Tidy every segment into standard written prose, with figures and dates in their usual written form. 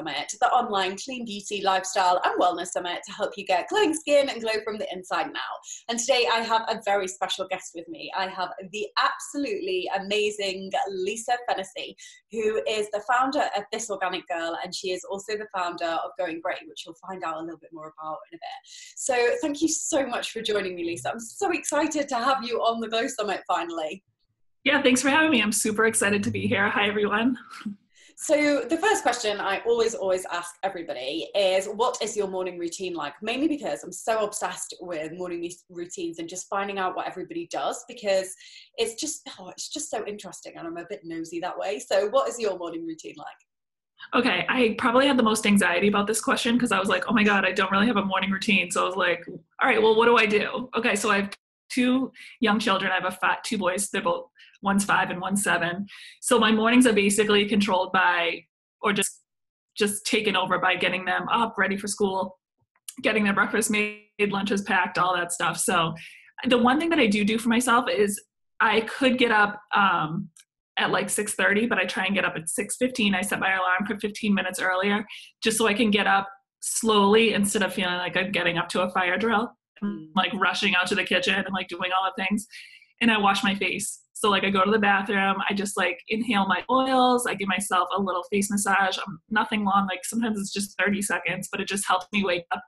Summit, the online clean beauty, lifestyle and wellness summit to help you get glowing skin and glow from the inside now. And today I have a very special guest with me. I have the absolutely amazing Lisa Fennessy, who is the founder of This Organic Girl, and she is also the founder of Going Grey, which you'll find out a little bit more about in a bit. So thank you so much for joining me, Lisa. I'm so excited to have you on the Glow Summit finally. Yeah, thanks for having me. I'm super excited to be here. Hi, everyone. So the first question I always ask everybody is, what is your morning routine like? Mainly because I'm so obsessed with morning routines and just finding out what everybody does, because it's just so interesting, and I'm a bit nosy that way. So what is your morning routine like? Okay, I probably had the most anxiety about this question because I was like, oh my God, I don't really have a morning routine. So I was like, all right, well, what do I do? Okay, so I have two young children. I have two boys. They're both, one's 5 and one's 7. So my mornings are basically controlled by, or just taken over by getting them up, ready for school, getting their breakfast made, lunches packed, all that stuff. So the one thing that I do for myself is I could get up at like 6:30, but I try and get up at 6:15. I set my alarm for 15 minutes earlier, just so I can get up slowly instead of feeling like I'm getting up to a fire drill, like rushing out to the kitchen and like doing all the things. And I wash my face. So like I go to the bathroom, I just like inhale my oils, I give myself a little face massage. Nothing long, like sometimes it's just 30 seconds, but it just helps me wake up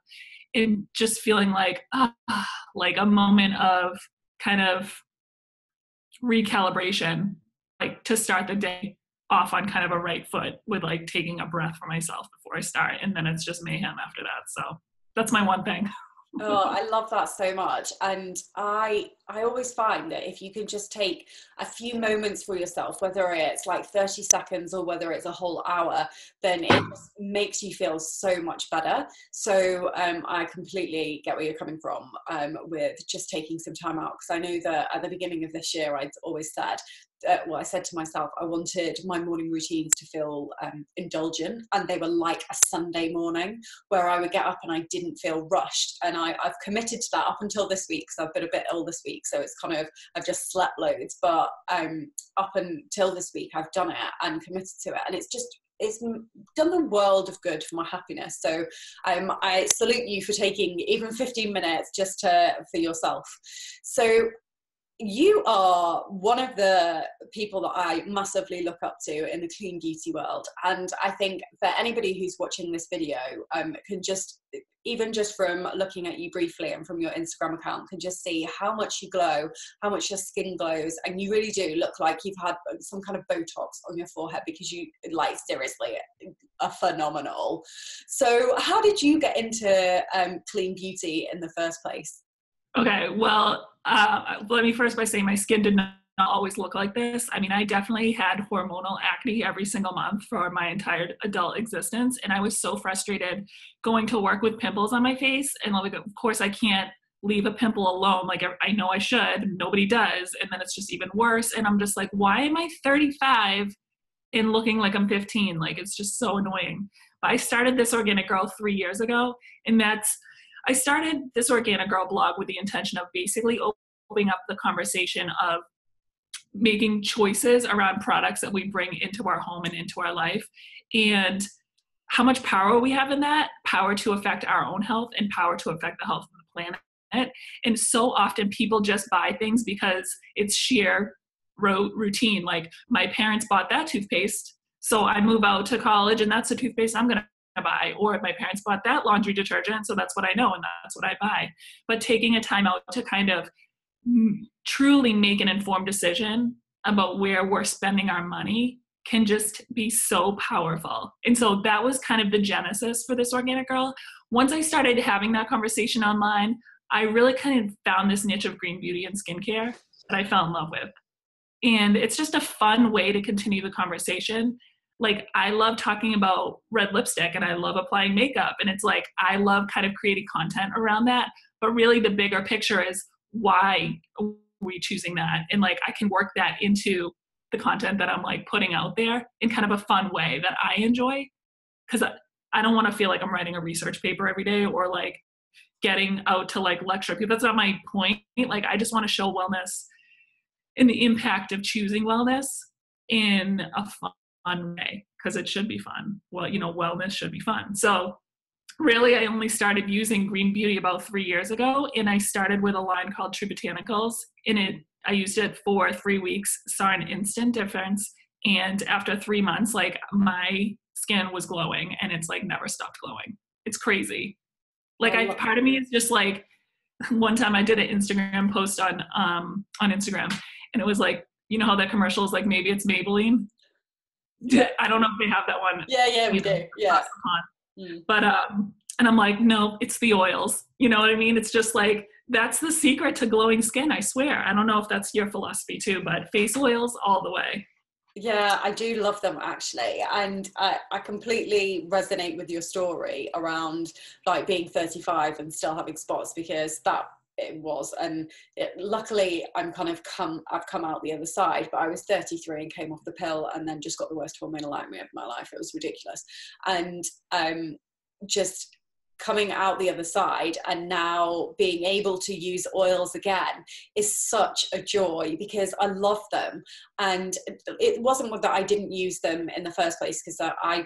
and just feeling like a moment of kind of recalibration, like to start the day off on kind of a right foot with like taking a breath for myself before I start. And then it's just mayhem after that. So that's my one thing. Oh, I love that so much. And I always find that if you can just take a few moments for yourself, whether it's like 30 seconds or whether it's a whole hour, then it just makes you feel so much better. So I completely get where you're coming from with just taking some time out. Because I know that at the beginning of this year, I'd always said, I said to myself, I wanted my morning routines to feel indulgent, and they were like a Sunday morning where I would get up and I didn't feel rushed. And I've committed to that up until this week, because I've been a bit ill this week, so it's kind of, I've just slept loads, but up until this week I've done it and committed to it, and it's done the world of good for my happiness. So I salute you for taking even 15 minutes just for yourself. So you are one of the people that I massively look up to in the clean beauty world. And I think that anybody who's watching this video can just, even just from looking at you briefly and from your Instagram account, can just see how much you glow, how much your skin glows. And you really do look like you've had some kind of Botox on your forehead, because you, like, seriously are phenomenal. So how did you get into clean beauty in the first place? Okay, well, let me first by saying my skin did not always look like this. I mean, I definitely had hormonal acne every single month for my entire adult existence, and I was so frustrated going to work with pimples on my face. And like, of course, I can't leave a pimple alone. Like, I know I should, nobody does, and then it's just even worse. And I'm just like, why am I 35 and looking like I'm 15? Like, it's just so annoying. But I started This Organic Girl 3 years ago, and I started This Organic Girl blog with the intention of basically opening up the conversation of making choices around products that we bring into our home and into our life, and how much power we have in that, power to affect our own health and power to affect the health of the planet. And so often people just buy things because it's sheer routine. Like, my parents bought that toothpaste, so I move out to college and that's the toothpaste I'm going to buy. Or my parents bought that laundry detergent, so that's what I know and that's what I buy. But taking a time out to kind of truly make an informed decision about where we're spending our money can just be so powerful. And so that was kind of the genesis for This Organic Girl. Once I started having that conversation online, I really kind of found this niche of green beauty and skincare that I fell in love with. And it's just a fun way to continue the conversation. Like, I love talking about red lipstick and I love applying makeup. And it's like, I love kind of creating content around that. But really the bigger picture is, why are we choosing that? And like, I can work that into the content that I'm like putting out there in kind of a fun way that I enjoy. Because I don't want to feel like I'm writing a research paper every day or like getting out to like lecture people. That's not my point. Like, I just want to show wellness and the impact of choosing wellness in a fun way, because it should be fun. Well, wellness should be fun. So really, I only started using green beauty about 3 years ago, and I started with a line called True Botanicals. I used it for 3 weeks, saw an instant difference, and after 3 months, like, my skin was glowing, and it's like never stopped glowing. It's crazy. Like, part of me is just like, one time I did an Instagram post on Instagram, and it was like, you know how that commercial is like, maybe it's Maybelline. Yeah. I don't know if they have that one. Yeah, we do. Yeah. But and I'm like, no, it's the oils. You know what I mean? It's just like, that's the secret to glowing skin, I swear. I don't know if that's your philosophy too, but face oils all the way. Yeah, I do love them, actually. And I completely resonate with your story around like being 35 and still having spots, because that it was, and luckily I've come out the other side, but I was 33 and came off the pill and then just got the worst hormonal acne of my life. It was ridiculous. And just coming out the other side and now being able to use oils again is such a joy, because I love them. And it wasn't that I didn't use them in the first place, because I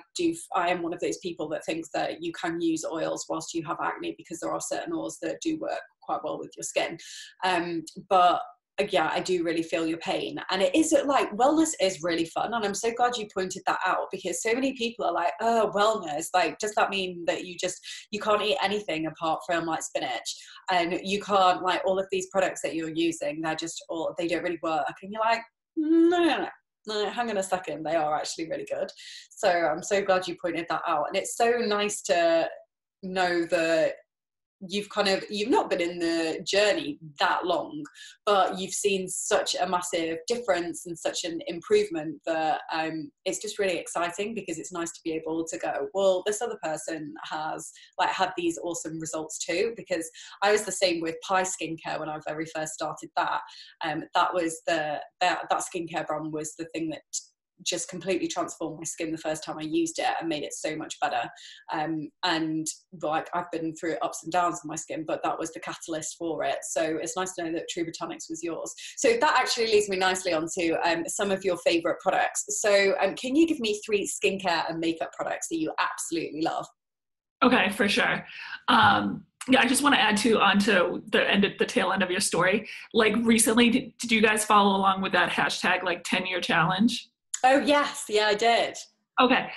am one of those people that thinks that you can use oils whilst you have acne, because there are certain oils that do work quite well with your skin. But yeah, I do really feel your pain. And it is like, wellness is really fun. And I'm so glad you pointed that out, because so many people are like, oh, wellness, like, does that mean that you can't eat anything apart from like spinach? And you can't, like, all of these products that you're using, they don't really work. And you're like, no, hang on a second, they are actually really good. So I'm so glad you pointed that out. And it's so nice to know that you've not been in the journey that long, but you've seen such a massive difference and such an improvement that it's just really exciting, because it's nice to be able to go, well, this other person has like had these awesome results too. Because I was the same with Pie Skincare when I very first started that. That was that skincare brand was the thing that just completely transformed my skin the first time I used it and made it so much better. And like, I've been through ups and downs with my skin, but that was the catalyst for it. So it's nice to know that True Botanics was yours. So that actually leads me nicely onto some of your favorite products. So can you give me 3 skincare and makeup products that you absolutely love? Okay, for sure. Yeah, I just want to add onto the tail end of your story. Like, recently, did you guys follow along with that hashtag, like, 10-year challenge? Oh, yes. Yeah, I did. Okay.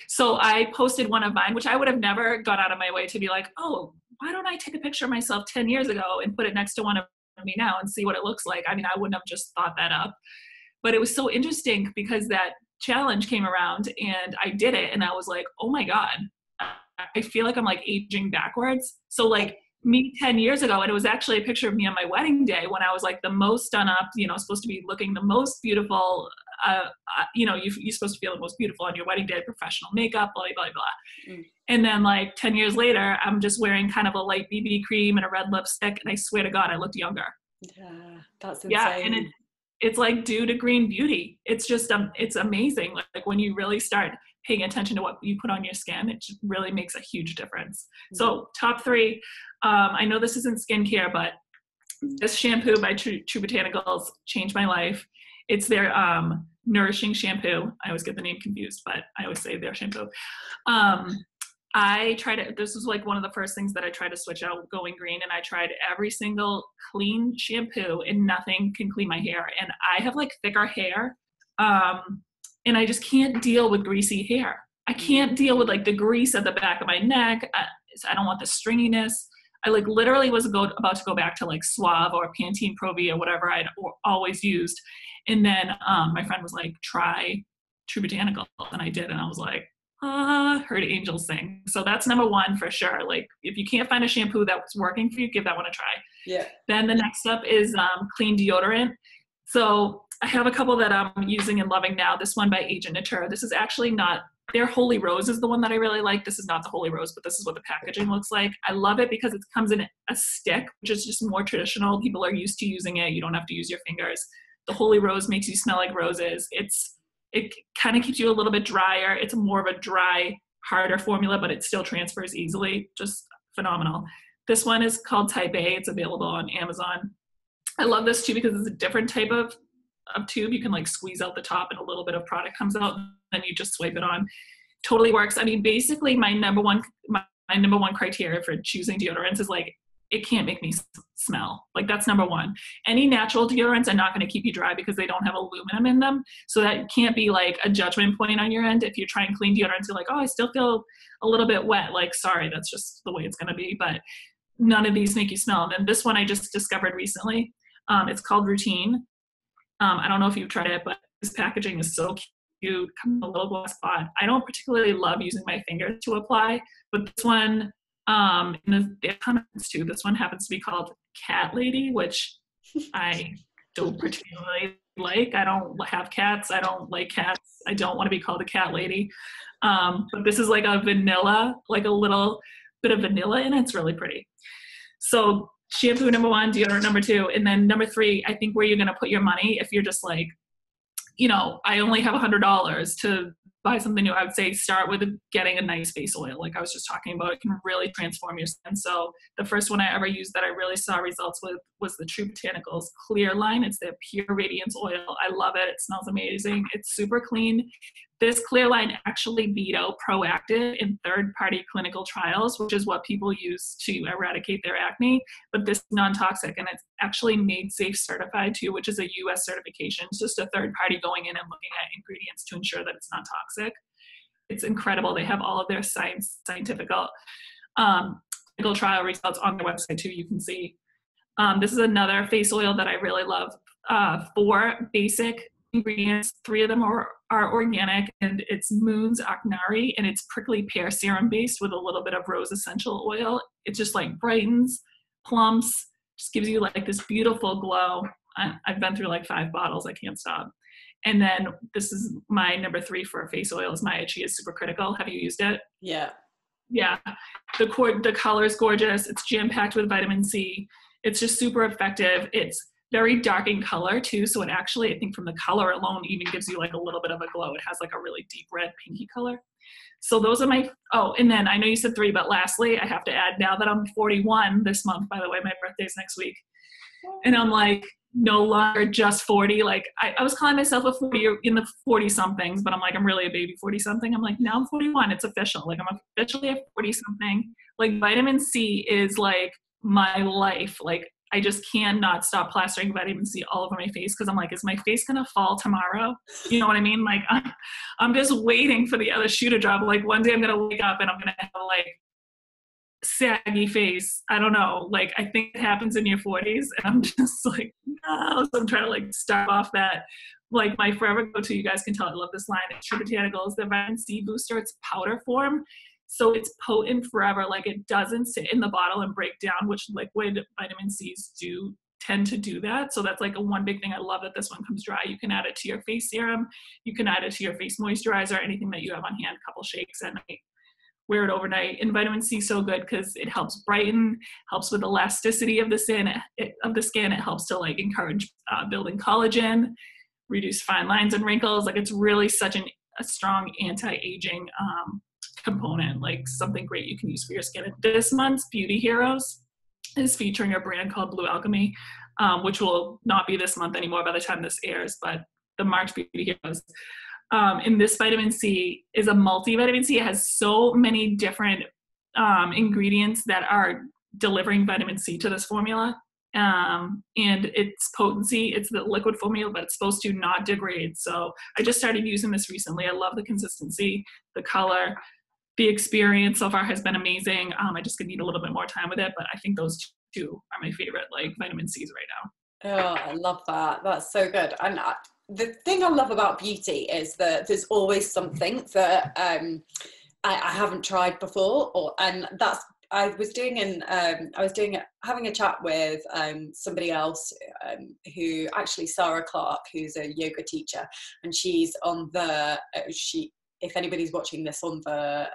So I posted one of mine, which I would have never gone out of my way to be like, oh, why don't I take a picture of myself 10 years ago and put it next to one of me now and see what it looks like? I mean, I wouldn't have just thought that up. But it was so interesting, because that challenge came around and I did it, and I was like, oh my God, I feel like I'm like aging backwards. So like, me 10 years ago, and it was actually a picture of me on my wedding day when I was like the most done up, supposed to be looking the most beautiful. You're supposed to feel the most beautiful on your wedding day, professional makeup, blah, blah, blah. And then like 10 years later, I'm just wearing kind of a light BB cream and a red lipstick. And I swear to God, I looked younger. Yeah, that's insane. Yeah, and it's like due to green beauty. It's just, it's amazing. Like when you really start paying attention to what you put on your skin, it just really makes a huge difference. So top 3, I know this isn't skincare, but this shampoo by True Botanicals changed my life. It's their nourishing shampoo. I always get the name confused, but I always say their shampoo. This was like one of the first things that I tried to switch out going green, and I tried every single clean shampoo and nothing can clean my hair. And I have like thicker hair, and I just can't deal with greasy hair. I can't deal with like the grease at the back of my neck. I don't want the stringiness. I like literally was about to go back to like Suave or Pantene Pro-V or whatever I'd always used. And then my friend was like, try True Botanicals. And I did. And I was like, heard angels sing. So that's number 1 for sure. Like, if you can't find a shampoo that's working for you, give that one a try. Yeah. Then the next up is clean deodorant. So I have a couple that I'm using and loving now. This one by Agent Natura. This is actually not, their Holy Rose is the one that I really like. This is not the Holy Rose, but this is what the packaging looks like. I love it because it comes in a stick, which is just more traditional. People are used to using it. You don't have to use your fingers. The Holy Rose makes you smell like roses. It kind of keeps you a little bit drier. It's more of a dry, harder formula, but it still transfers easily. Just phenomenal. This one is called Type A. It's available on Amazon. I love this too because it's a different type of tube. You can like squeeze out the top and a little bit of product comes out, and then you just swipe it on. Totally works. I mean, basically my number one criteria for choosing deodorants is like, it can't make me smell. Like that's number one. Any natural deodorants are not going to keep you dry because they don't have aluminum in them. So that can't be like a judgment point on your end. If you're trying clean deodorants, you're like, oh, I still feel a little bit wet. Like, sorry, that's just the way it's going to be. But none of these make you smell. And then this one I just discovered recently. It's called Routine. I don't know if you've tried it, but this packaging is so cute. Comes in a little glass pot. I don't particularly love using my fingers to apply, but this one, in the comments too, this one happens to be called Cat Lady, which I don't particularly like. I don't have cats. I don't like cats. I don't want to be called a cat lady. But this is like a vanilla, like a little bit of vanilla in it. It's really pretty. So shampoo number one, deodorant number two, and then number three, I think where you're going to put your money, if you're just like, you know, I only have $100 to buy something new, I would say start with getting a nice face oil. Like I was just talking about, it can really transform your skin. So the first one I ever used that I really saw results with was the True Botanicals Clear line. It's their Pure Radiance oil. I love it. It smells amazing. It's super clean. This Clear line actually beat out Proactive in third-party clinical trials, which is what people use to eradicate their acne. But this is non-toxic, and it's actually Made Safe certified too, which is a US certification. It's just a third party going in and looking at ingredients to ensure that it's not toxic. It's incredible. They have all of their scientific clinical trial results on their website too. You can see. This is another face oil that I really love. 4 basic ingredients. 3 of them are organic, and it's Moon's Aknari, and it's prickly pear serum based with a little bit of rose essential oil. It just like brightens, plumps, just gives you like this beautiful glow. I've been through like 5 bottles. I can't stop. And then this is my number 3 for face oil is my Itchy is Super Critical. Have you used it? Yeah. Yeah. The color is gorgeous. It's jam-packed with vitamin C. It's just super effective. It's very dark in color too. So it actually, I think from the color alone, even gives you like a little bit of a glow. It has like a really deep red pinky color. So those are my, oh, and then I know you said 3, but lastly, I have to add now that I'm 41 this month, by the way, my birthday's next week. And I'm like, no longer just 40. Like I was calling myself a 40 in the 40 somethings, but I'm like, I'm really a baby 40 something. I'm like, now I'm 41. It's official. Like I'm officially a 40 something. Like vitamin C is like my life. Like I just cannot stop plastering vitamin C all over my face because I'm like, is my face gonna fall tomorrow? You know what I mean? Like I'm just waiting for the other shoe to drop. Like one day I'm gonna wake up and I'm gonna have like saggy face. I don't know. Like I think it happens in your 40s, and I'm just like, no. So I'm trying to like start off that. Like my forever go-to, you guys can tell I love this line. It's True Botanicals, the vitamin C booster. It's powder form. So it's potent forever. Like it doesn't sit in the bottle and break down, which liquid vitamin C's do tend to do that. So that's like a one big thing. I love that this one comes dry. You can add it to your face serum. You can add it to your face moisturizer, anything that you have on hand, a couple shakes at night. Wear it overnight. And vitamin C is so good because it helps brighten, helps with elasticity of the skin. It helps to like encourage building collagen, reduce fine lines and wrinkles. Like it's really such a strong anti-aging component, like something great you can use for your skin. And this month's Beauty Heroes is featuring a brand called Blue Alchemy, which will not be this month anymore by the time this airs, but the March Beauty Heroes. And this vitamin C is a multivitamin C. It has so many different ingredients that are delivering vitamin C to this formula. And its potency, it's the liquid formula, but it's supposed to not degrade. So I just started using this recently. I love the consistency, the color, the experience so far has been amazing. I just could need a little bit more time with it, but I think those 2 are my favorite like vitamin C's right now. Oh, I love that. That's so good. And the thing I love about beauty is that there's always something that I haven't tried before, and that's having a chat with somebody else who actually Sarah Clark, who's a yoga teacher, and she's on if anybody's watching this on the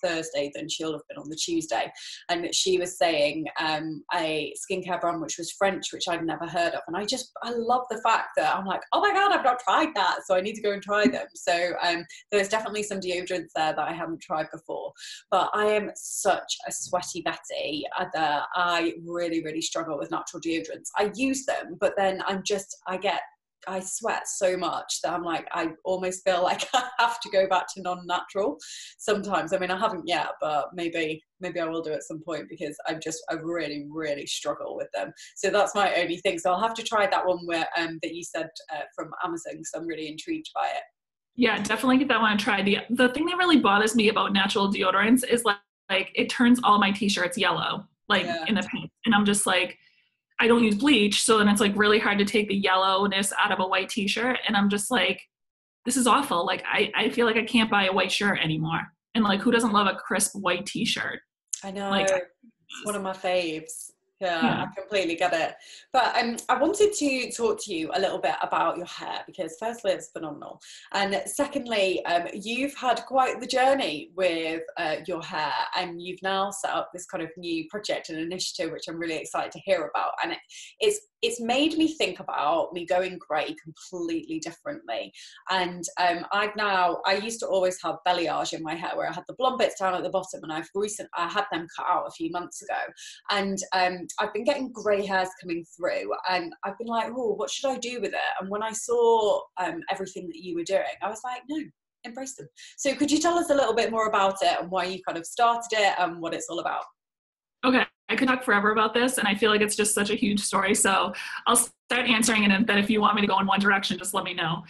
Thursday, then she'll have been on the Tuesday. And she was saying a skincare brand which was French, which I'd never heard of. And I love the fact that I'm like, oh my God, I've not tried that. So I need to go and try them. So there's definitely some deodorants there that I haven't tried before. But I am such a sweaty Betty that I really, really struggle with natural deodorants. I use them, but then I get I sweat so much that I'm like, I almost feel like I have to go back to non-natural sometimes. I mean, I haven't yet, but maybe I will do at some point, because I really, really struggle with them. So that's my only thing. So I'll have to try that one where that you said from Amazon, because I'm really intrigued by it. Yeah, definitely give that one a try. The thing that really bothers me about natural deodorants is like it turns all my t-shirts yellow, like in the paint. And I'm just like, I don't use bleach, so then it's like really hard to take the yellowness out of a white t-shirt. And I'm just like, this is awful. Like I feel like I can't buy a white shirt anymore. And like, who doesn't love a crisp white t-shirt? I know, Like, it's one of my faves. Yeah, yeah. I completely get it. But I wanted to talk to you a little bit about your hair, because firstly, it's phenomenal. And secondly, you've had quite the journey with your hair, and you've now set up this kind of new project and initiative, which I'm really excited to hear about. And it's made me think about me going grey completely differently. And I used to always have balayage in my hair, where I had the blonde bits down at the bottom, and I had them cut out a few months ago. And I've been getting grey hairs coming through, and I've been like, oh, what should I do with it? And when I saw everything that you were doing, I was like, no, embrace them. So could you tell us a little bit more about it, and why you kind of started it, and what it's all about? Okay, I could talk forever about this, and I feel like it's just such a huge story. So I'll start answering it, and then if you want me to go in one direction, just let me know.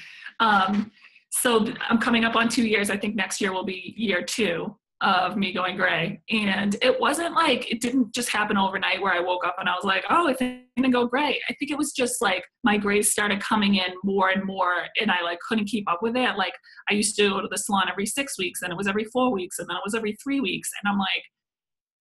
So I'm coming up on 2 years. I think next year will be year 2 of me going gray. And it wasn't like, it didn't just happen overnight where I woke up and I was like, oh, I think I'm gonna go gray. I think it was just like my grays started coming in more and more, and I like couldn't keep up with it. Like I used to go to the salon every 6 weeks, and it was every 4 weeks, and then it was every 3 weeks. And I'm like,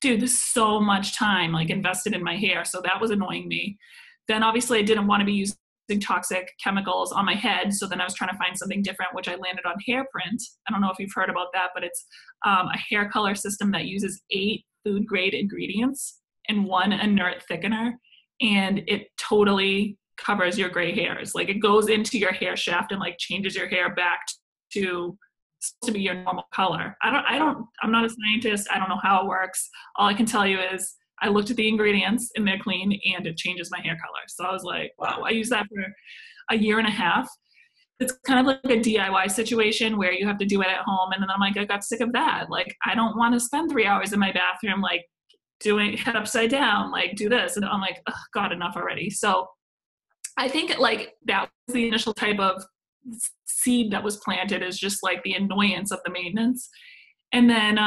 dude, this is so much time like invested in my hair. So that was annoying me. Then obviously I didn't want to be using toxic chemicals on my head. So then I was trying to find something different, which I landed on hair print. I don't know if you've heard about that, but it's a hair color system that uses 8 food grade ingredients and 1 inert thickener. And it totally covers your gray hairs. Like it goes into your hair shaft and like changes your hair back to supposed to be your normal color. I'm not a scientist. I don't know how it works. All I can tell you is I looked at the ingredients and they're clean, and it changes my hair color. So I was like, wow, I used that for a year and a half. It's kind of like a DIY situation where you have to do it at home. And then I'm like, I got sick of that. Like, I don't want to spend 3 hours in my bathroom, like doing head upside down, like do this. And I'm like, oh, God, enough already. So I think like that was the initial type of seed that was planted, is just like the annoyance of the maintenance. And then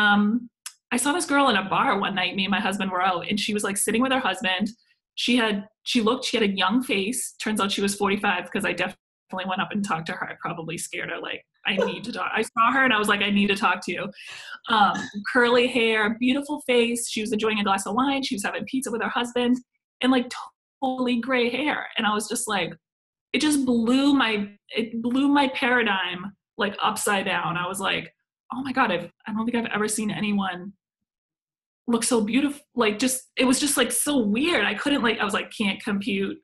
I saw this girl in a bar one night. Me and my husband were out, and she was like sitting with her husband. She had a young face. Turns out she was 45, because I definitely went up and talked to her. I probably scared her. Like, I need to talk. I saw her and I was like, I need to talk to you. Curly hair, beautiful face. She was enjoying a glass of wine. She was having pizza with her husband, and like totally gray hair. And I was just like, it just blew my paradigm like upside down. I was like, oh my God, I don't think I've ever seen anyone look so beautiful. Like it was just like so weird. I was like, can't compute.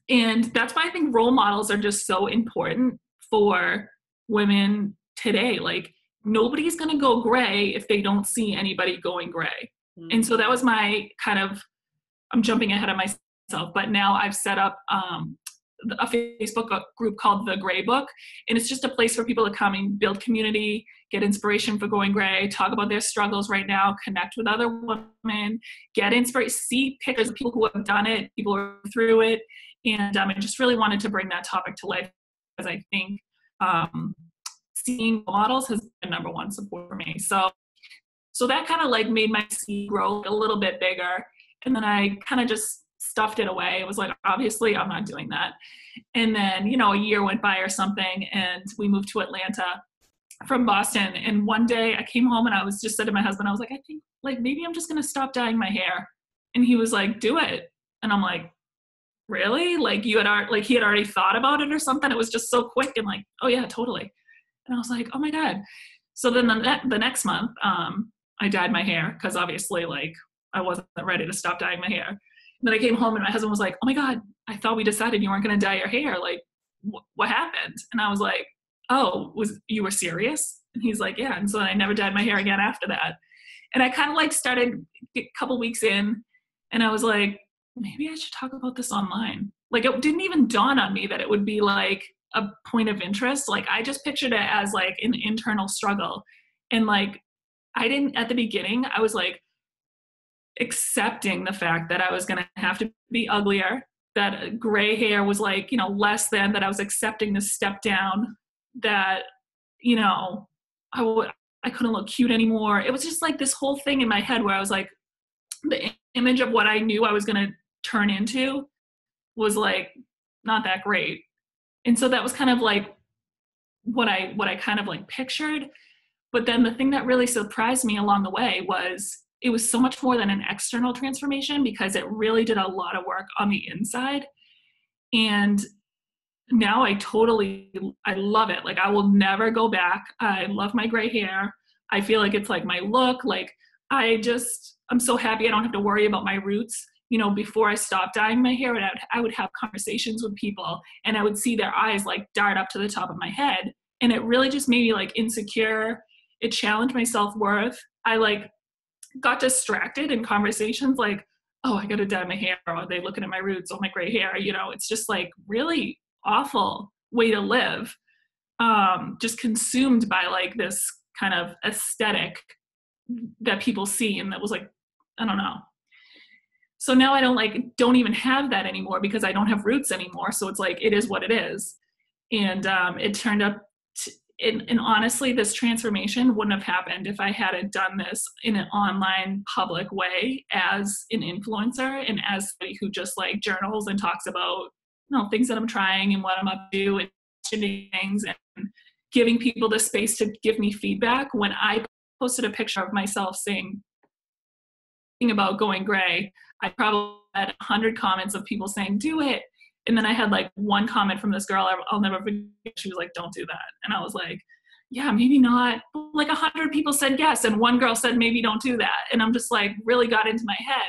And that's why I think role models are just so important for women today. Like nobody's going to go gray if they don't see anybody going gray. Mm-hmm. And so that was my I'm jumping ahead of myself, but now I've set up a Facebook group called The Gray Book. And it's just a place for people to come and build community, get inspiration for going gray, talk about their struggles right now, connect with other women, get inspiration, see pictures of people who have done it, people who are through it. And I just really wanted to bring that topic to life, because I think seeing models has been number one support for me. So that kind of like made my seed grow a little bit bigger. And then I kind of just stuffed it away. It was like, obviously I'm not doing that. And then, a year went by or something, and we moved to Atlanta from Boston. And one day I came home and I was just said to my husband, I was like, I think like maybe I'm just going to stop dyeing my hair. And he was like, do it. And I'm like, really? Like he had already thought about it or something. It was just so quick and like, oh yeah, totally. And I was like, oh my God. So then the next month, I dyed my hair, because obviously like I wasn't ready to stop dyeing my hair. And then I came home and my husband was like, oh my God, I thought we decided you weren't going to dye your hair. Like what happened? And I was like, oh, you were serious? And he's like, yeah. And so I never dyed my hair again after that. And I kind of like started a couple weeks in, and I was like, maybe I should talk about this online. Like, it didn't even dawn on me that it would be like a point of interest. Like, I just pictured it as like an internal struggle. And like, I didn't, at the beginning, I was like accepting the fact that I was going to have to be uglier, that gray hair was like, you know, less than, that I was accepting the step down, that, you know, I couldn't look cute anymore. It was just like this whole thing in my head where I was like, the image of what I knew I was going to turn into was like not that great. And so that was kind of like what I kind of like pictured. But then the thing that really surprised me along the way was it was so much more than an external transformation, because it really did a lot of work on the inside. And now I love it. Like, I will never go back. I love my gray hair. I feel like it's like my look. Like, I'm so happy I don't have to worry about my roots. You know, before I stopped dyeing my hair, I would have conversations with people and I would see their eyes like dart up to the top of my head. And it really just made me like insecure. It challenged my self-worth. I like got distracted in conversations like, oh, I gotta dye my hair. Or are they looking at my roots? Oh, my gray hair. You know, it's just like really awful way to live. Just consumed by like this kind of aesthetic that people see. And that was like, I don't know. So now I don't even have that anymore because I don't have roots anymore. So it's like, it is what it is. And it turned up, and honestly, this transformation wouldn't have happened if I hadn't done this in an online public way as an influencer and as somebody who just like journals and talks about, you know, things that I'm trying and what I'm up to and things, and giving people the space to give me feedback. When I posted a picture of myself saying about going gray, I probably had 100 comments of people saying, do it. And then I had like one comment from this girl I'll never forget. She was like, don't do that. And I was like, yeah, maybe not. Like 100 people said yes. And one girl said, maybe don't do that. And I'm just like, really got into my head.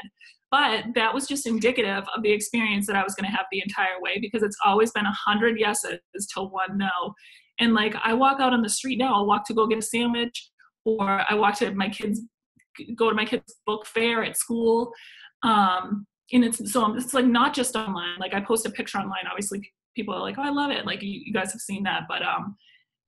But that was just indicative of the experience that I was going to have the entire way, because it's always been 100 yeses to one no. And like, I walk out on the street now, I'll walk to go get a sandwich, or I walk to go to my kids' book fair at school. And it's like not just online. Like, I post a picture online, obviously people are like, oh, I love it. Like, you guys have seen that, but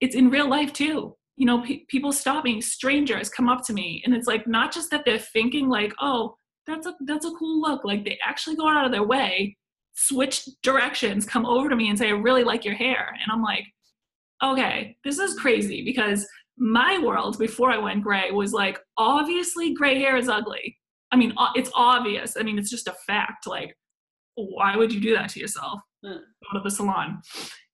it's in real life too. You know, people stop me, strangers come up to me, and it's like, not just that they're thinking like, oh, that's a cool look. Like, they actually go out of their way, switch directions, come over to me and say, I really like your hair. And I'm like, okay, this is crazy, because my world before I went gray was like, obviously gray hair is ugly. I mean, it's obvious. I mean, it's just a fact. Like, why would you do that to yourself? Go to the salon.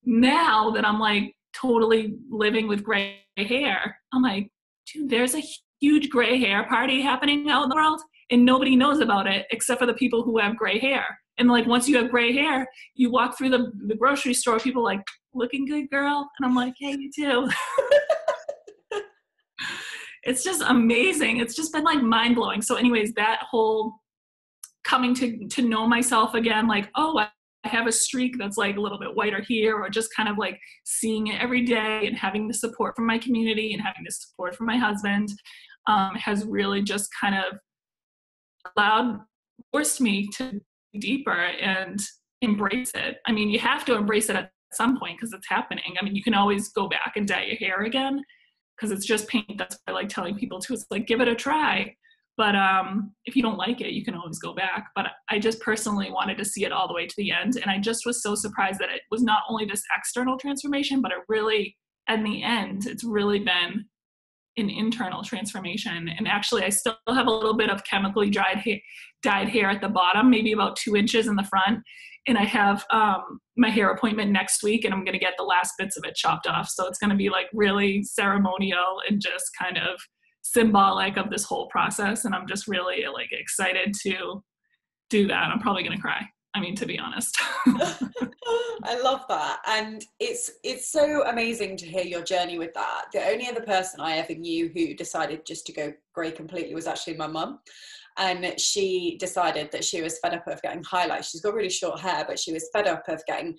Now that I'm like totally living with gray hair, I'm like, dude, there's a huge gray hair party happening out in the world, and nobody knows about it except for the people who have gray hair. And like, once you have gray hair, you walk through the grocery store, people are like, looking good, girl. And I'm like, hey, you too. It's just amazing. It's just been like mind blowing. So anyways, that whole coming to know myself again, like, oh, I have a streak that's like a little bit whiter here, or just kind of like seeing it every day and having the support from my community and having the support from my husband has really just kind of forced me to be deeper and embrace it. I mean, you have to embrace it at some point because it's happening. I mean, you can always go back and dye your hair again, because it's just paint. That's what I like telling people too. It's like, give it a try. But if you don't like it, you can always go back. But I just personally wanted to see it all the way to the end. And I just was so surprised that it was not only this external transformation, but it really, in the end, it's really been an internal transformation. And actually, I still have a little bit of chemically dyed hair at the bottom, maybe about 2 inches in the front. And I have my hair appointment next week, and I'm going to get the last bits of it chopped off. So it's going to be like really ceremonial and just kind of symbolic of this whole process. And I'm just really like excited to do that. I'm probably going to cry. I mean, to be honest. I love that. And it's so amazing to hear your journey with that. The only other person I ever knew who decided just to go grey completely was actually my mum. And she decided that she was fed up of getting highlights. She's got really short hair, but she was fed up of getting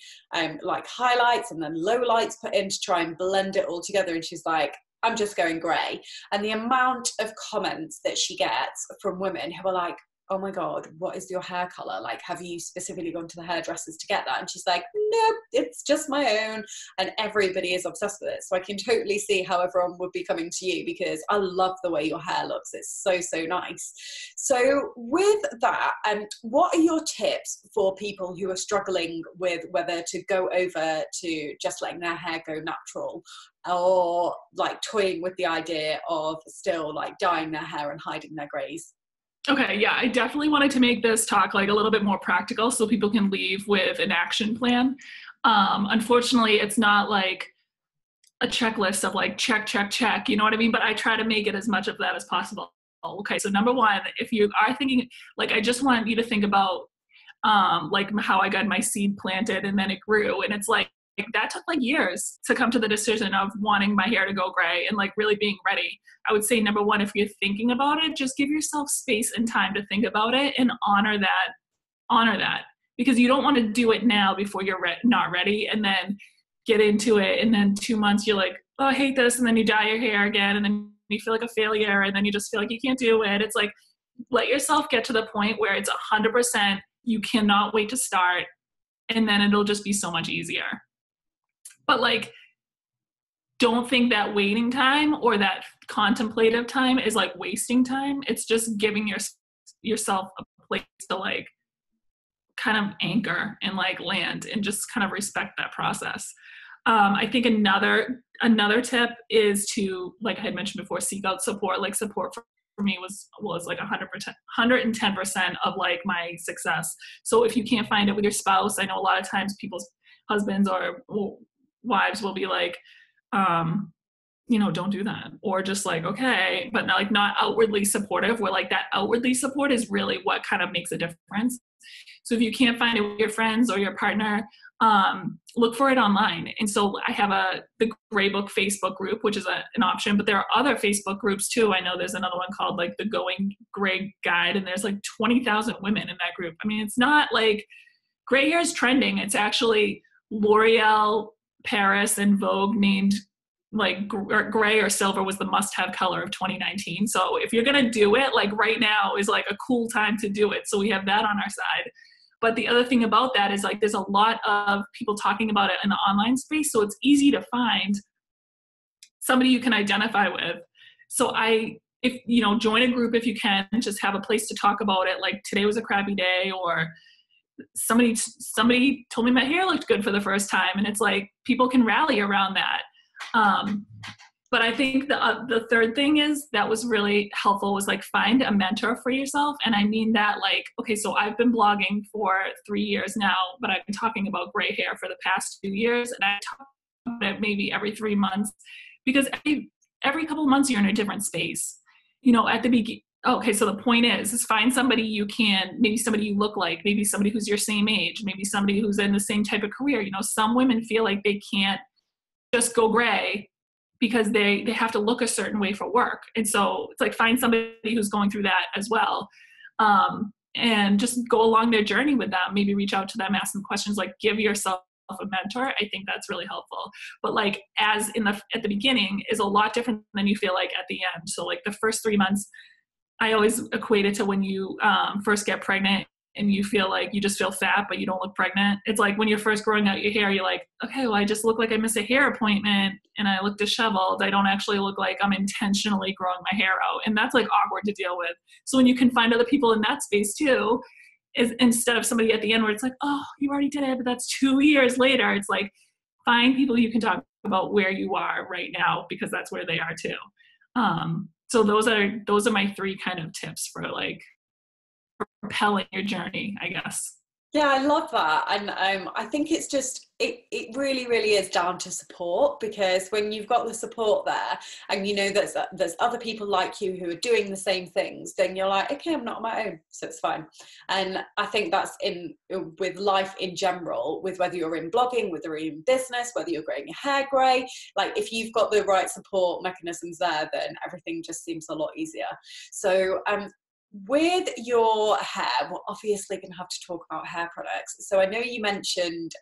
like highlights and then low lights put in to try and blend it all together. And she's like, I'm just going grey. And the amount of comments that she gets from women who are like, oh my God, what is your hair color? Like, have you specifically gone to the hairdressers to get that? And she's like, no, it's just my own. And everybody is obsessed with it. So I can totally see how everyone would be coming to you, because I love the way your hair looks. It's so, so nice. So with that, what are your tips for people who are struggling with whether to go over to just letting their hair go natural, or like toying with the idea of still like dyeing their hair and hiding their grays? Okay, yeah, I definitely wanted to make this talk like a little bit more practical so people can leave with an action plan. Unfortunately, it's not like a checklist of like check, check, check, you know what I mean? But I try to make it as much of that as possible. Okay, so number one, if you are thinking, like, I just want you to think about like how I got my seed planted and then it grew. And it's like that took like years to come to the decision of wanting my hair to go gray and like really being ready. I would say number one, if you're thinking about it, just give yourself space and time to think about it and honor that, because you don't want to do it now before you're not ready and then get into it. And then 2 months you're like, oh, I hate this. And then you dye your hair again. And then you feel like a failure. And then you just feel like you can't do it. It's like, let yourself get to the point where it's 100%. You cannot wait to start. And then it'll just be so much easier. But like, don't think that waiting time or that contemplative time is like wasting time. It's just giving yourself a place to like kind of anchor and like land and just kind of respect that process. I think another tip is to, like I had mentioned before, seek out support. Like support for me was like 110% of like my success. So if you can't find it with your spouse, I know a lot of times people's husbands or wives will be like, you know, don't do that, or just like, okay, but not outwardly supportive, where like that outwardly support is really what kind of makes a difference. So if you can't find it with your friends or your partner, look for it online. And so I have the Gray Book Facebook group, which is an option, but there are other Facebook groups too. I know there's another one called like the Going Gray Guide, and there's like 20,000 women in that group. I mean, it's not like gray hair is trending. It's actually L'Oreal, Paris, and Vogue named like gray or silver was the must-have color of 2019. So if you're gonna do it, like right now is like a cool time to do it. So we have that on our side. But the other thing about that is like there's a lot of people talking about it in the online space, so it's easy to find somebody you can identify with. So if you know, join a group if you can, just have a place to talk about it. Like today was a crappy day, or somebody told me my hair looked good for the first time, and it's like people can rally around that. But I think the third thing is that was really helpful was like find a mentor for yourself. And I mean that like, okay, so I've been blogging for 3 years now, but I've been talking about gray hair for the past 2 years, and I talk about it maybe every 3 months, because every couple of months you're in a different space. You know, at the beginning, okay, so the point is find somebody maybe somebody you look like, maybe somebody who's your same age, maybe somebody who's in the same type of career. You know, some women feel like they can't just go gray because they have to look a certain way for work. And so it's like find somebody who's going through that as well. And just go along their journey with them, maybe reach out to them, ask them questions, like give yourself a mentor. I think that's really helpful. But like at the beginning is a lot different than you feel like at the end. So like the first 3 months, I always equate it to when you first get pregnant and you feel like you just feel fat, but you don't look pregnant. It's like when you're first growing out your hair, you're like, okay, well, I just look like I missed a hair appointment and I look disheveled. I don't actually look like I'm intentionally growing my hair out. And that's like awkward to deal with. So when you can find other people in that space too, is instead of somebody at the end where it's like, oh, you already did it, but that's 2 years later. It's like, find people you can talk about where you are right now, because that's where they are too. So those are my 3 kind of tips for like propelling your journey, I guess. Yeah, I love that. And I think it's just, it really, really is down to support, because when you've got the support there and you know there's other people like you who are doing the same things, then you're like, okay, I'm not on my own, so it's fine. And I think that's with life in general, with whether you're in blogging, whether you're in business, whether you're growing your hair grey, like if you've got the right support mechanisms there, then everything just seems a lot easier. So with your hair, we're obviously going to have to talk about hair products. So I know you mentioned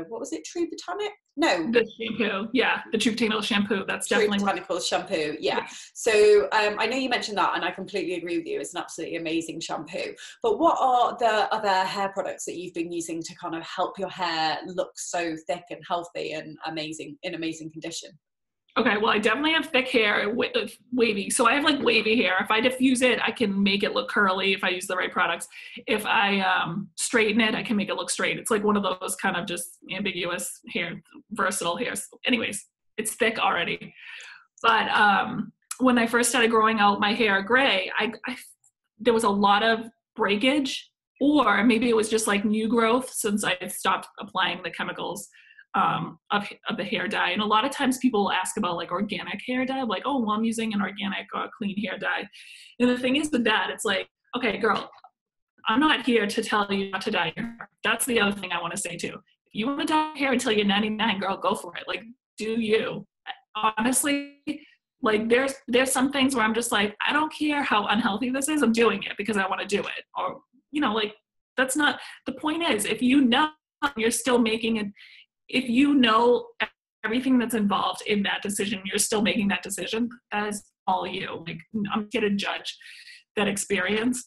what was it? True Botanic? No. The shampoo, yeah, the True Botanical shampoo. That's True definitely Botanical shampoo, yeah. Yeah. So I know you mentioned that, and I completely agree with you. It's an absolutely amazing shampoo. But what are the other hair products that you've been using to kind of help your hair look so thick and healthy and amazing, in amazing condition? Okay, well, I definitely have thick hair, wavy. So I have like wavy hair. If I diffuse it, I can make it look curly if I use the right products. If I straighten it, I can make it look straight. It's like one of those kind of just ambiguous hair, versatile hairs. Anyways, it's thick already. But when I first started growing out my hair gray, there was a lot of breakage, or maybe it was just like new growth since I had stopped applying the chemicals of the hair dye. And a lot of times people will ask about like organic hair dye, like, oh, well, I'm using an organic or clean hair dye. And the thing is with that, it's like, okay, girl, I'm not here to tell you not to dye your hair. That's the other thing I want to say too. If you want to dye your hair until you're 99, girl, go for it. Like, do you. Honestly, like there's some things where I'm just like, I don't care how unhealthy this is, I'm doing it because I want to do it. Or, you know, like that's not, the point is, if you know you're still making it, if you know everything that's involved in that decision, you're still making that decision, that is all you. Like, I'm here to judge that experience.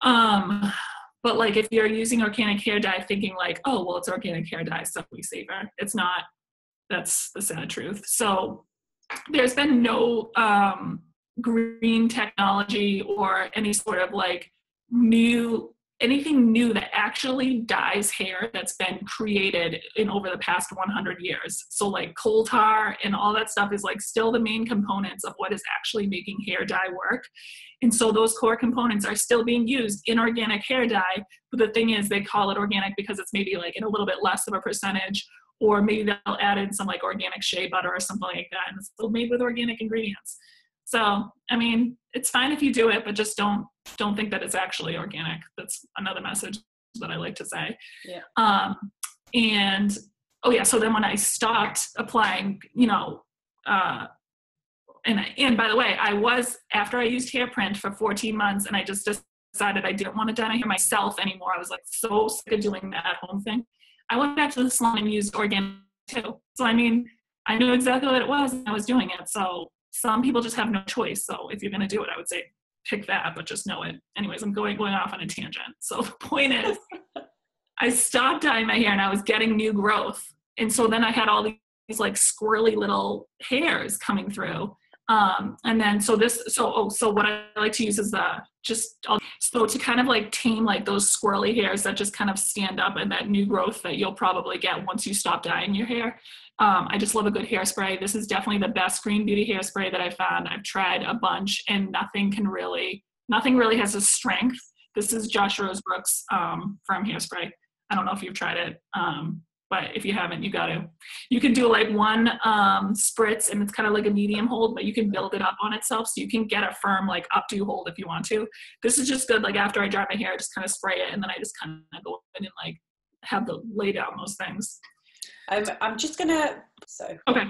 But like if you're using organic hair dye thinking like, oh, well, it's organic hair dye, so we safer. It's not. That's the sad truth. So there's been no green technology or any sort of like anything new that actually dyes hair that's been created in over the past 100 years. So like coal tar and all that stuff is like still the main components of what is actually making hair dye work. And so those core components are still being used in organic hair dye. But the thing is, they call it organic because it's maybe like in a little bit less of a percentage, or maybe they'll add in some like organic shea butter or something like that. And it's still made with organic ingredients. So, I mean, it's fine if you do it, but just don't think that it's actually organic. That's another message that I like to say. Yeah. And, oh yeah, so then when I stopped applying, you know, and by the way, after I used hair print for 14 months and I just decided I didn't want to dye my hair myself anymore. I was like so sick of doing that at home thing. I went back to the salon and used organic too. So, I mean, I knew exactly what it was and I was doing it. So some people just have no choice. So if you're going to do it, I would say pick that, but just know it. Anyways, I'm going off on a tangent. So the point is, I stopped dyeing my hair and I was getting new growth. And so then I had all these like squirrely little hairs coming through. And then, so what I like to use is so to kind of like tame like those squirrely hairs that just kind of stand up and that new growth that you'll probably get once you stop dyeing your hair. I just love a good hairspray. This is definitely the best green beauty hairspray that I found. I've tried a bunch and nothing really has a strength. This is Josh Rosebrooks from Hairspray. I don't know if you've tried it. But if you haven't, you can do like one spritz and it's kind of like a medium hold, but you can build it up on itself. So you can get a firm like updo hold if you want to. This is just good. Like after I dry my hair, I just kind of spray it and then I just kind of go in and like have to lay down those things. I'm just gonna, Okay.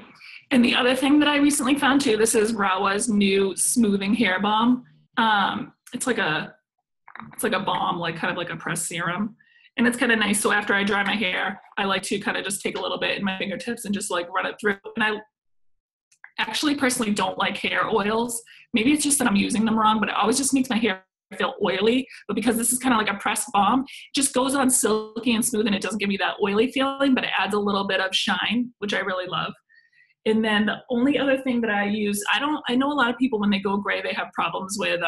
And the other thing that I recently found too, this is Rawa's new smoothing hair balm. It's like a balm, like kind of like a pressed serum. And it's kind of nice. So after I dry my hair, I like to kind of just take a little bit in my fingertips and just like run it through. And I actually personally don't like hair oils. Maybe it's just that I'm using them wrong, but it always just makes my hair feel oily. But because this is kind of like a pressed balm, it just goes on silky and smooth and it doesn't give me that oily feeling, but it adds a little bit of shine, which I really love. And then the only other thing that I use, I know a lot of people when they go gray, they have problems with,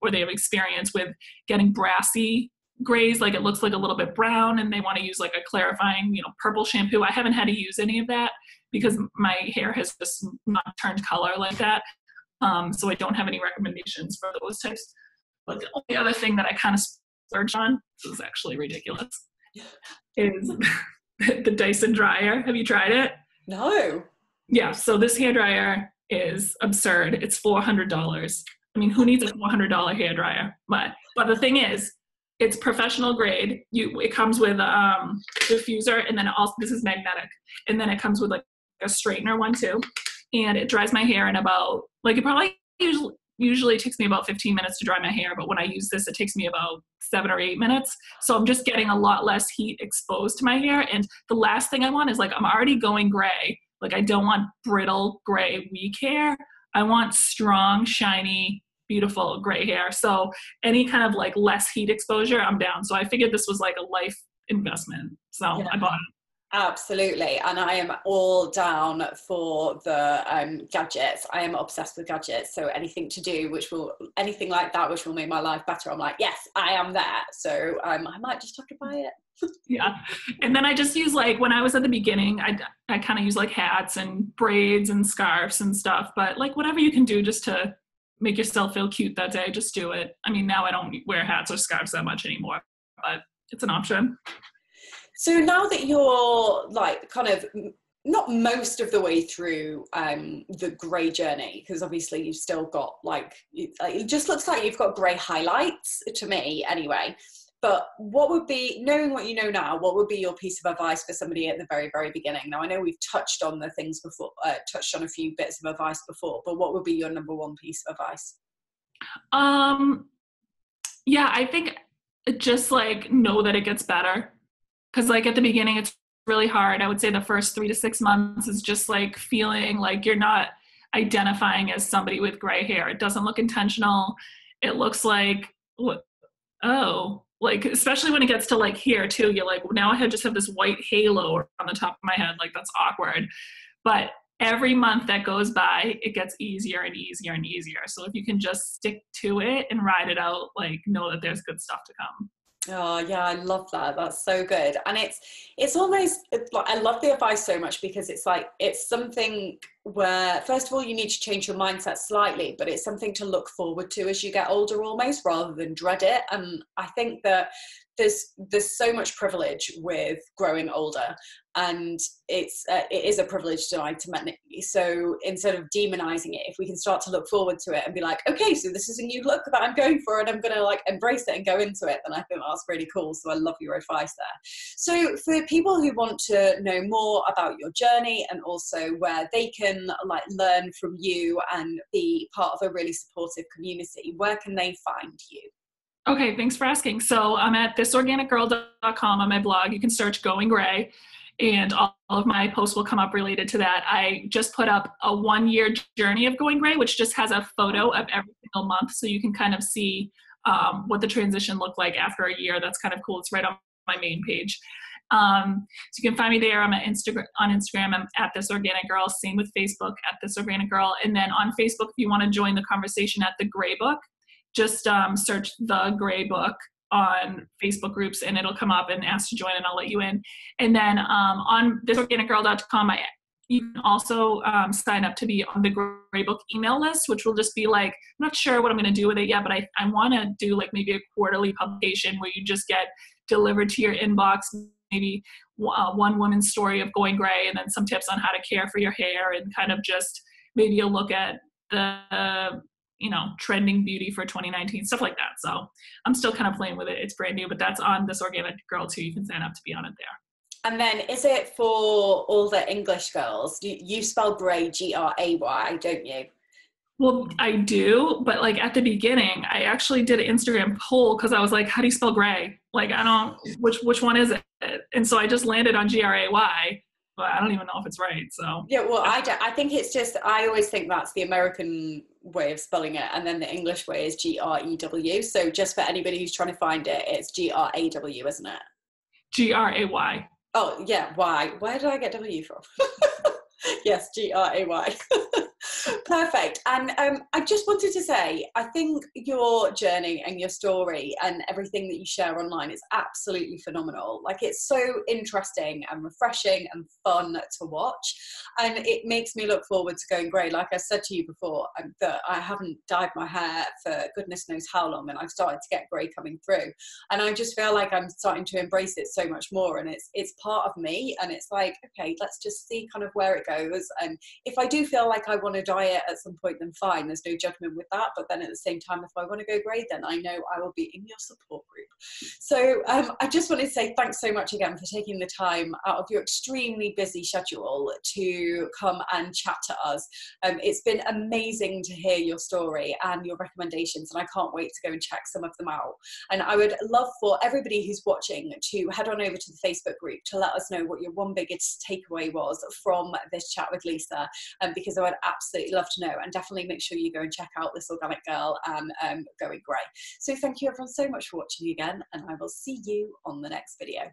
or they have experience with getting brassy grays, like it looks like a little bit brown and they want to use like a clarifying, purple shampoo. I haven't had to use any of that because my hair has just not turned color like that. So I don't have any recommendations for those types. But the only other thing that I kind of splurged on, this is actually ridiculous, is the Dyson dryer. Have you tried it? No. Yeah, so this hair dryer is absurd. It's $400. I mean, who needs a $400 hair dryer? But the thing is, it's professional grade. It comes with a diffuser, and then also this is magnetic, and then it comes with like a straightener one too, and it dries my hair in about like it probably usually takes me about 15 minutes to dry my hair, but when I use this, it takes me about 7 or 8 minutes. So I'm just getting a lot less heat exposed to my hair. And the last thing I want is like, I'm already going gray. Like I don't want brittle, gray, weak hair. I want strong, shiny, beautiful gray hair. So any kind of like less heat exposure, I'm down. So I figured this was like a life investment. So I bought it. Absolutely. And I am all down for the gadgets. I am obsessed with gadgets. So anything to do, anything like that, which will make my life better, I'm like, yes, I am there. So I might just have to buy it. Yeah. And then I just use like, when I was at the beginning, I kind of use like hats and braids and scarves and stuff, but like whatever you can do just to make yourself feel cute that day, just do it. I mean, now I don't wear hats or scarves that much anymore, but it's an option. So now that you're like kind of not most of the way through the grey journey, because obviously you've still got like, it just looks like you've got grey highlights to me anyway. But what would be, knowing what you know now, what would be your piece of advice for somebody at the very, very beginning? Now, I know we've touched on the things before, touched on a few bits of advice before, but what would be your number one piece of advice? Yeah, I think just like know that it gets better. Because like at the beginning, it's really hard. I would say the first 3 to 6 months is just like feeling like you're not identifying as somebody with gray hair. It doesn't look intentional. It looks like, oh, like, especially when it gets to like here too, you're like, now I just have this white halo on the top of my head. Like that's awkward. But every month that goes by, it gets easier and easier and easier. So if you can just stick to it and ride it out, like know that there's good stuff to come. Oh yeah, I love that. That's so good. And it's almost like, I love the advice so much because it's like, it's something where first of all you need to change your mindset slightly, but it's something to look forward to as you get older almost, rather than dread it. And I think that there's so much privilege with growing older, and it is a privilege denied to many. So instead of demonizing it, if we can start to look forward to it and be like, okay, so this is a new look that I'm going for and I'm going to like embrace it and go into it, then I think that's really cool. So I love your advice there. So for people who want to know more about your journey and also where they can like learn from you and be part of a really supportive community, where can they find you? Okay, thanks for asking. So I'm at thisorganicgirl.com on my blog. You can search Going Gray, and all of my posts will come up related to that. I just put up a 1-year journey of Going Gray, which just has a photo of every single month, so you can kind of see what the transition looked like after a year. That's kind of cool. It's right on my main page. So you can find me there. I'm on Instagram. I'm at This Organic Girl. Same with Facebook, at This Organic Girl. And then on Facebook, if you want to join the conversation at The Gray Book, just search The Gray Book on Facebook groups and it'll come up and ask to join and I'll let you in. And then on thisorganicgirl.com, you can also sign up to be on the Gray Book email list, which will just be like, I'm not sure what I'm going to do with it yet, but I want to do like maybe a quarterly publication where you just get delivered to your inbox, maybe one woman's story of going gray and then some tips on how to care for your hair and kind of just maybe a look at the trending beauty for 2019, stuff like that. So I'm still kind of playing with it. It's brand new, but that's on This Organic Girl too. You can sign up to be on it there. And then is it for all the English girls? You spell gray Gray, don't you? Well, I do, but like at the beginning, I actually did an Instagram poll because I was like, how do you spell gray? Like, I don't, which one is it? And so I just landed on Gray, but I don't even know if it's right. So yeah, well, I think it's just, I always think that's the American way of spelling it, and then the English way is Grew. So just for anybody who's trying to find it, it's Graw, isn't it? Gray. Oh yeah, why? Where did I get W from? Yes, Gray. Perfect. And I just wanted to say, I think your journey and your story and everything that you share online is absolutely phenomenal. Like, it's so interesting and refreshing and fun to watch. And it makes me look forward to going grey. Like I said to you before, that I haven't dyed my hair for goodness knows how long, and I've started to get grey coming through. And I just feel like I'm starting to embrace it so much more. And it's part of me. And it's like, okay, let's just see kind of where it goes. And if I do feel like I want want to diet at some point, then fine, there's no judgment with that. But then at the same time, if I want to go grey, then I know I will be in your support group. So I just wanted to say thanks so much again for taking the time out of your extremely busy schedule to come and chat to us. It's been amazing to hear your story and your recommendations, and I can't wait to go and check some of them out. And I would love for everybody who's watching to head on over to the Facebook group to let us know what your one biggest takeaway was from this chat with Lisa, because I would absolutely love to know, and definitely make sure you go and check out this organic girl and Going Grey. So thank you everyone so much for watching again, and I will see you on the next video.